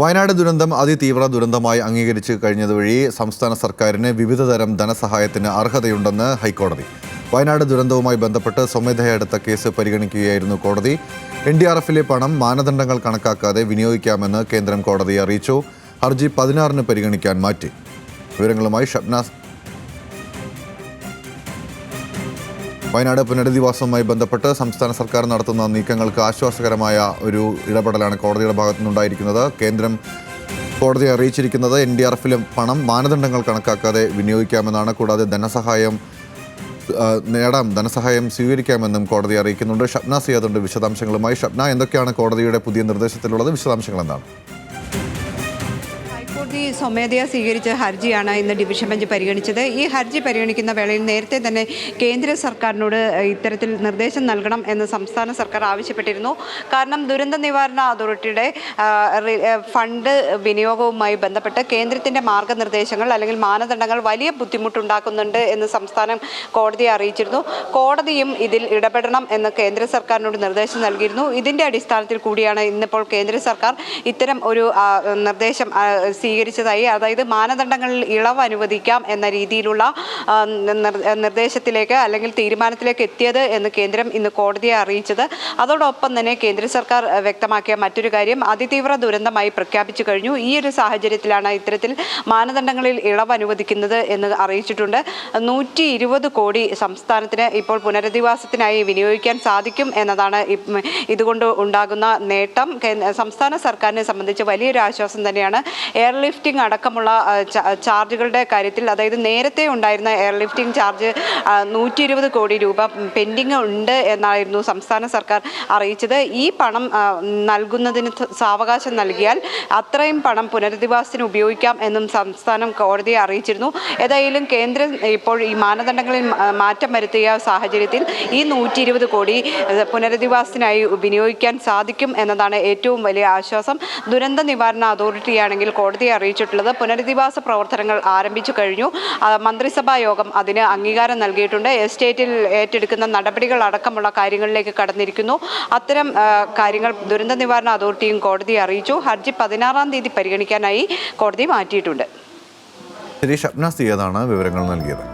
വയനാട് ദുരന്തം അതിതീവ്ര ദുരന്തമായി അംഗീകരിച്ച് കഴിഞ്ഞതുവഴി സംസ്ഥാന സർക്കാരിന് വിവിധതരം ധനസഹായത്തിന് അർഹതയുണ്ടെന്ന് ഹൈക്കോടതി. വയനാട് ദുരന്തവുമായി ബന്ധപ്പെട്ട് സ്വമേധയാ എടുത്ത കേസ് പരിഗണിക്കുകയായിരുന്നു കോടതി. NDRFിലെ പണം മാനദണ്ഡങ്ങൾ കണക്കാക്കാതെ വിനിയോഗിക്കാമെന്ന് കേന്ദ്രം കോടതിയെ അറിയിച്ചു. ഹർജി 16-ന് പരിഗണിക്കാൻ മാറ്റി. വിവരങ്ങളുമായി ഷബ്നാസ്. വയനാട് പുനരധിവാസവുമായി ബന്ധപ്പെട്ട് സംസ്ഥാന സർക്കാർ നടത്തുന്ന നീക്കങ്ങൾക്ക് ആശ്വാസകരമായ ഒരു ഇടപെടലാണ് കോടതിയുടെ ഭാഗത്തുനിന്നുണ്ടായിരിക്കുന്നത്. കേന്ദ്രം കോടതിയെ അറിയിച്ചിരിക്കുന്നത് NDRFിലെ പണം മാനദണ്ഡങ്ങൾ കണക്കാക്കാതെ വിനിയോഗിക്കാമെന്നാണ്. കൂടാതെ ധനസഹായം സ്വീകരിക്കാമെന്നും കോടതി അറിയിക്കുന്നുണ്ട്. ഷബ്ന സിയാദുണ്ട് വിശദാംശങ്ങളുമായി. ഷബ്ന, എന്തൊക്കെയാണ് കോടതിയുടെ പുതിയ നിർദ്ദേശത്തിലുള്ളത്? വിശദാംശങ്ങൾ എന്താണ്? ഹൈക്കോടതി സ്വമേധയാ സ്വീകരിച്ച ഹർജിയാണ് ഇന്ന് ഡിവിഷൻ ബെഞ്ച് പരിഗണിച്ചത്. ഈ ഹർജി പരിഗണിക്കുന്ന വേളയിൽ നേരത്തെ തന്നെ കേന്ദ്ര സർക്കാരിനോട് ഇത്തരത്തിൽ നിർദ്ദേശം നൽകണം എന്ന് സംസ്ഥാന സർക്കാർ ആവശ്യപ്പെട്ടിരുന്നു. കാരണം ദുരന്ത നിവാരണ അതോറിറ്റിയുടെ ഫണ്ട് വിനിയോഗവുമായി ബന്ധപ്പെട്ട് കേന്ദ്രത്തിൻ്റെ മാർഗനിർദ്ദേശങ്ങൾ അല്ലെങ്കിൽ മാനദണ്ഡങ്ങൾ വലിയ ബുദ്ധിമുട്ടുണ്ടാക്കുന്നുണ്ട് എന്ന് സംസ്ഥാനം കോടതിയെ അറിയിച്ചിരുന്നു. കോടതിയും ഇതിൽ ഇടപെടണം എന്ന് കേന്ദ്ര സർക്കാരിനോട് നിർദ്ദേശം നൽകിയിരുന്നു. ഇതിൻ്റെ അടിസ്ഥാനത്തിൽ കൂടിയാണ് ഇന്നിപ്പോൾ കേന്ദ്ര സർക്കാർ ഇത്തരം ഒരു നിർദ്ദേശം സ്വീകരിച്ചതായി, അതായത് മാനദണ്ഡങ്ങളിൽ ഇളവ് അനുവദിക്കാം എന്ന രീതിയിലുള്ള നിർദ്ദേശത്തിലേക്ക് അല്ലെങ്കിൽ തീരുമാനത്തിലേക്ക് എത്തിയത് എന്ന് കേന്ദ്രം ഇന്ന് കോടതിയെ അറിയിച്ചത്. അതോടൊപ്പം തന്നെ കേന്ദ്ര സർക്കാർ വ്യക്തമാക്കിയ മറ്റൊരു കാര്യം, അതിതീവ്ര ദുരന്തമായി പ്രഖ്യാപിച്ചു കഴിഞ്ഞു. ഈ ഒരു സാഹചര്യത്തിലാണ് ഇത്തരത്തിൽ മാനദണ്ഡങ്ങളിൽ ഇളവ് അനുവദിക്കുന്നത് എന്ന് അറിയിച്ചിട്ടുണ്ട്. 120 കോടി സംസ്ഥാനത്തിന് ഇപ്പോൾ പുനരധിവാസത്തിനായി വിനിയോഗിക്കാൻ സാധിക്കും എന്നതാണ് ഇതുകൊണ്ട് ഉണ്ടാകുന്ന നേട്ടം. സംസ്ഥാന സർക്കാരിനെ സംബന്ധിച്ച് വലിയൊരു ആശ്വാസം തന്നെയാണ്. എയർലിഫ്റ്റിംഗ് അടക്കമുള്ള ചാർജുകളുടെ കാര്യത്തിൽ, അതായത് നേരത്തെ ഉണ്ടായിരുന്ന എയർലിഫ്റ്റിംഗ് ചാർജ് 120 കോടി രൂപ പെൻഡിങ് ഉണ്ട് എന്നായിരുന്നു സംസ്ഥാന സർക്കാർ അറിയിച്ചത്. ഈ പണം നൽകുന്നതിന് സാവകാശം നൽകിയാൽ അത്രയും പണം പുനരധിവാസത്തിന് ഉപയോഗിക്കാം എന്നും സംസ്ഥാനം കോടതിയെ അറിയിച്ചിരുന്നു. ഏതായാലും കേന്ദ്രം ഇപ്പോൾ ഈ മാനദണ്ഡങ്ങളിൽ മാറ്റം വരുത്തിയ സാഹചര്യത്തിൽ ഈ 120 കോടി പുനരധിവാസത്തിനായി വിനിയോഗിക്കാൻ സാധിക്കും എന്നതാണ് ഏറ്റവും വലിയ ആശ്വാസം. ദുരന്ത നിവാരണ അതോറിറ്റിയാണെങ്കിൽ കോടതിയെ അറിയിച്ചിട്ടുള്ളത് പുനരധിവാസ പ്രവർത്തനങ്ങൾ ആരംഭിച്ചു കഴിഞ്ഞു. മന്ത്രിസഭാ യോഗം അതിന് അംഗീകാരം നൽകിയിട്ടുണ്ട്. എസ്റ്റേറ്റിൽ ഏറ്റെടുക്കുന്ന നടപടികൾ അടക്കമുള്ള കാര്യങ്ങളിലേക്ക് കടന്നിരിക്കുന്നു. അത്തരം കാര്യങ്ങൾ ദുരന്ത നിവാരണ അതോറിറ്റിയും കോടതിയെ അറിയിച്ചു. ഹർജി 16-ാം തീയതി പരിഗണിക്കാനായി കോടതി മാറ്റിയിട്ടുണ്ട്. ഷബ്ന സിയാദാണ് വിവരങ്ങൾ നൽകിയത്.